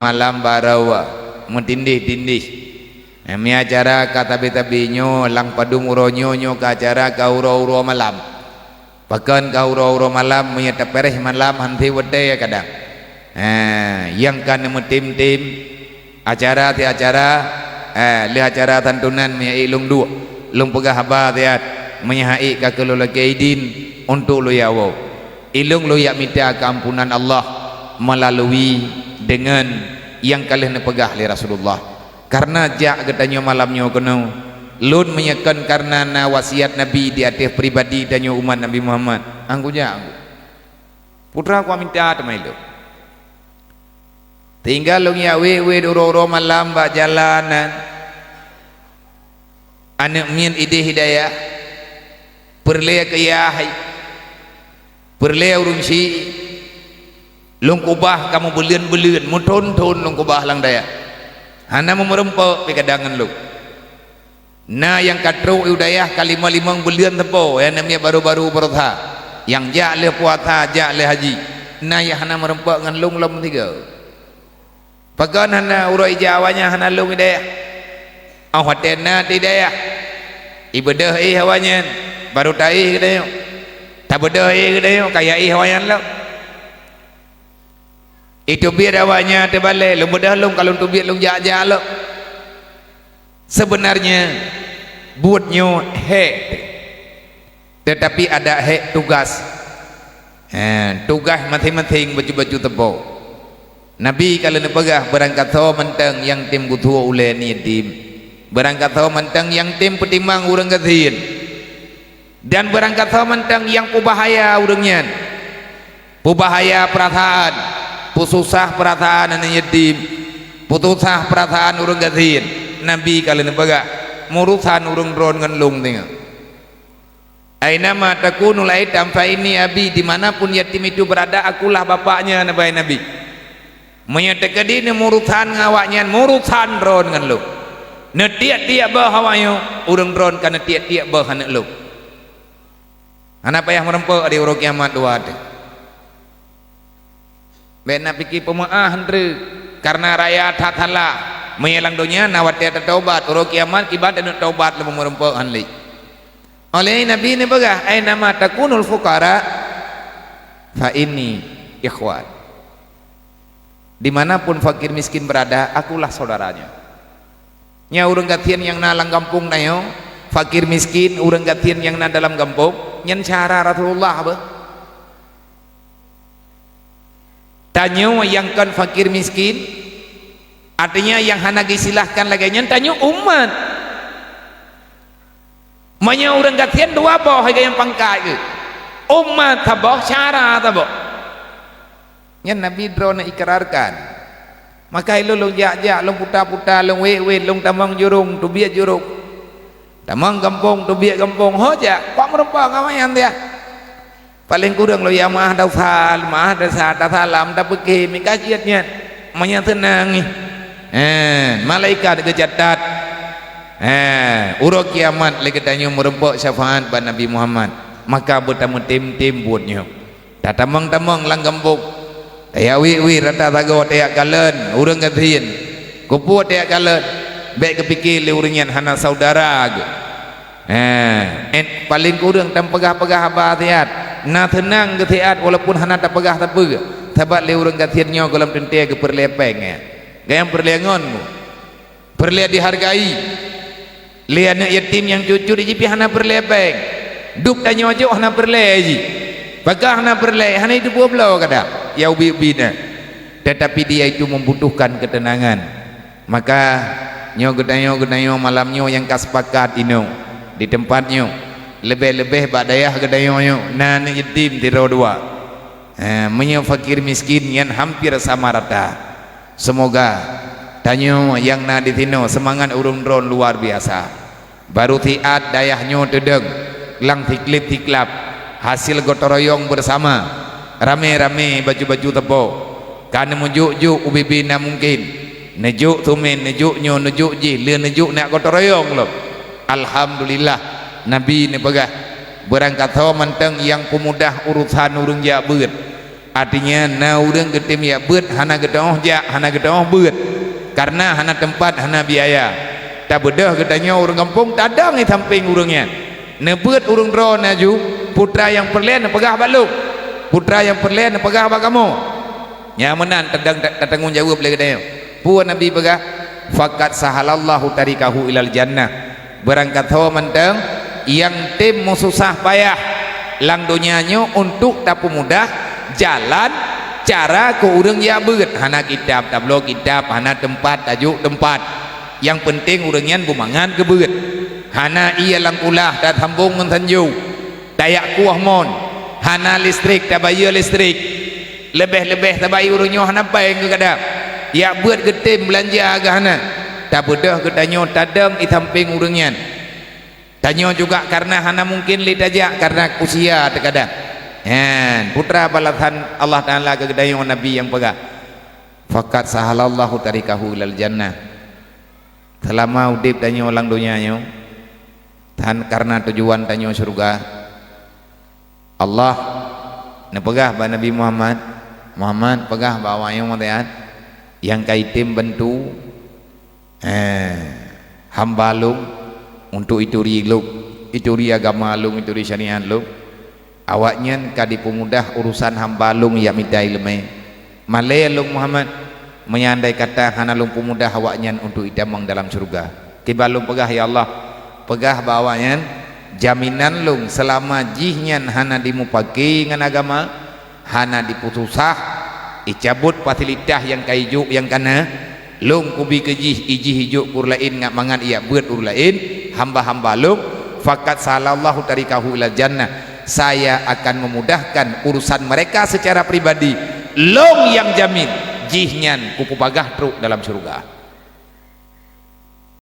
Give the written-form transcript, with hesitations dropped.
malam barawa mentindih-tindih mi acara ka tabi-tabinyo lang padung uronyo nyo ka acara ka uro-uro malam pakan ka uro-uro malam mi tapereh malam hanti wede ya kadang yang kan tim-tim acara ti acara li acara tantunan mi ilung dua lung pegah haba tiat menyahai ka kelolakaidin untuk lu yawo ilung lu ya minta keampunan Allah melalui dengan yang kalian pegah li Rasulullah karena jak katanya malamnya kena lun menyekan karena na wasiat Nabi di atas pribadi dan umat Nabi Muhammad angku jak putra aku minta temai lu tinggal lu ya we duro malam bak jalanan anak min ide hidayah perle ke yahai perle urung si lung kubah kamu belian muton lung kubah lang daya hana memerempok di kadangan lu nah yang katru udayah kalima limang belian tepo ya namanya baru-baru bertha yang jak le puasa jak le haji nah ya hana merempok ngan lung lom tiga pagan hana uroi jawanya hana lung idayah awatena tidayah ibadah hawanya baru taih kedayo tabedah kedayo kaya hawayan lo itu biar awaknya terbalik lung bedah lung kalau tu biar lung jak-jak lo sebenarnya buatnya hek tetapi ada hek tugas tugas masing-masing baju-baju tebo Nabi kalau nepegah berangkat tho menteng yang tim butuh ule ni tim berangkat tho menteng yang tim petimang urang gatin dan berangkat tho menteng yang pubahaya urangnya pubahaya perasaan pususah perasaan anak yatim putusah perasaan urung gatin Nabi kalian baga murusan urung dron ngan lung tengah aina ma takunu laitam fa ini abi dimanapun yatim itu berada akulah bapaknya Nabi menyatakan ini murusan ngawaknya murusan dron ngan lung netiak-tiak bahawayo urung dron kana tiak-tiak bahanak lung anak payah merempok di urung kiamat dua bena pikir pemaah hentre karena raya tathala menyelang dunia nawat dia taubat uro kiamat kibat dan taubat lebih merempok hanli oleh Nabi ni bagah aina ma takunul fuqara fa ini ikhwan dimanapun fakir miskin berada akulah saudaranya nya urang gatian yang nalang kampung nayo fakir miskin urang gatian yang na dalam kampung nyen cara Rasulullah apa tanya yang kan fakir miskin artinya yang hana silahkan lagi tanya umat manya orang gatian dua boh yang pangkai ke umat taboh cara taboh yang Nabi drone ikrarkan maka lu jak lu puta lu we lu tamang jurung tu biak jurung tamang kampung tu biak kampung hoja kok merempah ngamayan dia paling kurang lo ya mah dausal mah dasar tasalam tak pergi mikajiatnya manya tenang malaikat kecatat urut kiamat lagi tanya merempok syafaat pada Nabi Muhammad maka bertemu tim buatnya tak tamang lang kampung tayawi rata tago tayak kalen urang gatin kuput tayak kalen baik kepikir le uringan hana saudara paling kurang tam pegah-pegah abadiat na tenang ketiat walaupun hana tak pegah tak pegah tabat le urang gatiannya dalam tentia ke perlepeng gayam perlengonmu perle dihargai le anak yatim yang cucu di jipi hana perlepeng duk tanya aja hana perle aji pegah hana perle hana itu buah kada ya ubi-ubina tetapi dia itu membutuhkan ketenangan maka nyo malamnya yang kasepakat ino di tempatnya lebih-lebih badayah gedayonya nan yatim tiro dua menyo fakir miskin yang hampir sama rata semoga tanyo yang na di tino semangat urung dron luar biasa baru tiat dayahnya tedeng lang tiklip hasil gotoroyong bersama rame-rame baju-baju tebo kan mujuk-juk ubibina mungkin nejuk tumen nejuknya nejuk ji le nejuk nak gotoroyong lo alhamdulillah Nabi ni pegah berangkat tho menteng yang pemudah urusan urung jak beut artinya na urang getim ya beut hana gedoh jak hana gedoh beut karena hana tempat hana biaya tak bedah katanya orang kampung tadang di samping urangnya nebeut urang dro naju putra yang perlian pegah baluk putra yang perlian pegah ba kamu nyamanan tanggung jawab lagi katanya puan nabi pegah faqad sahalallahu tarikahu ilal jannah berangkat hawa menteng yang tim susah payah lang dunianya untuk tapu mudah jalan cara ke urang ya beut hana kitab tablo kitab hana tempat tajuk tempat yang penting urangian bumangan ke beut hana iya lang ulah dan hambung ngan tanju dayak kuah mon hana listrik tabaya listrik lebih-lebih tabai urangnya hana bae ke kada ya beut getim belanja agak hana tak bedah kedanyo tadam di samping urangian tanyo juga karena hana mungkin litajak karena usia terkadang putra balatan Allah Ta'ala kegedayan Nabi yang pegah faqad sahalallahu tarikahu ilal jannah selama udip tanyo lang dunianya dan karena tujuan tanyo surga Allah nepegah ba Nabi Muhammad pegah bawa yang matayan yang kaitim bentu hamba lung untuk itu agama lung itu syariat lung awaknya kadi pemudah urusan hamba lung ya midai lemai malay lung Muhammad menyandai kata hana lung pemudah awaknya untuk idamang dalam surga kibalung pegah ya Allah pegah bawanya jaminan lung selama jihnya hana dimupaki ngan agama hana diputusah icabut fasilitas yang kaiju yang kana lung kubi kejih ijih hijuk urlain ngak mangan iya beut urlain hamba-hamba lung faqad salallahu tarikahu ilal jannah saya akan memudahkan urusan mereka secara pribadi long yang jamin jihnya kupu pagah truk dalam surga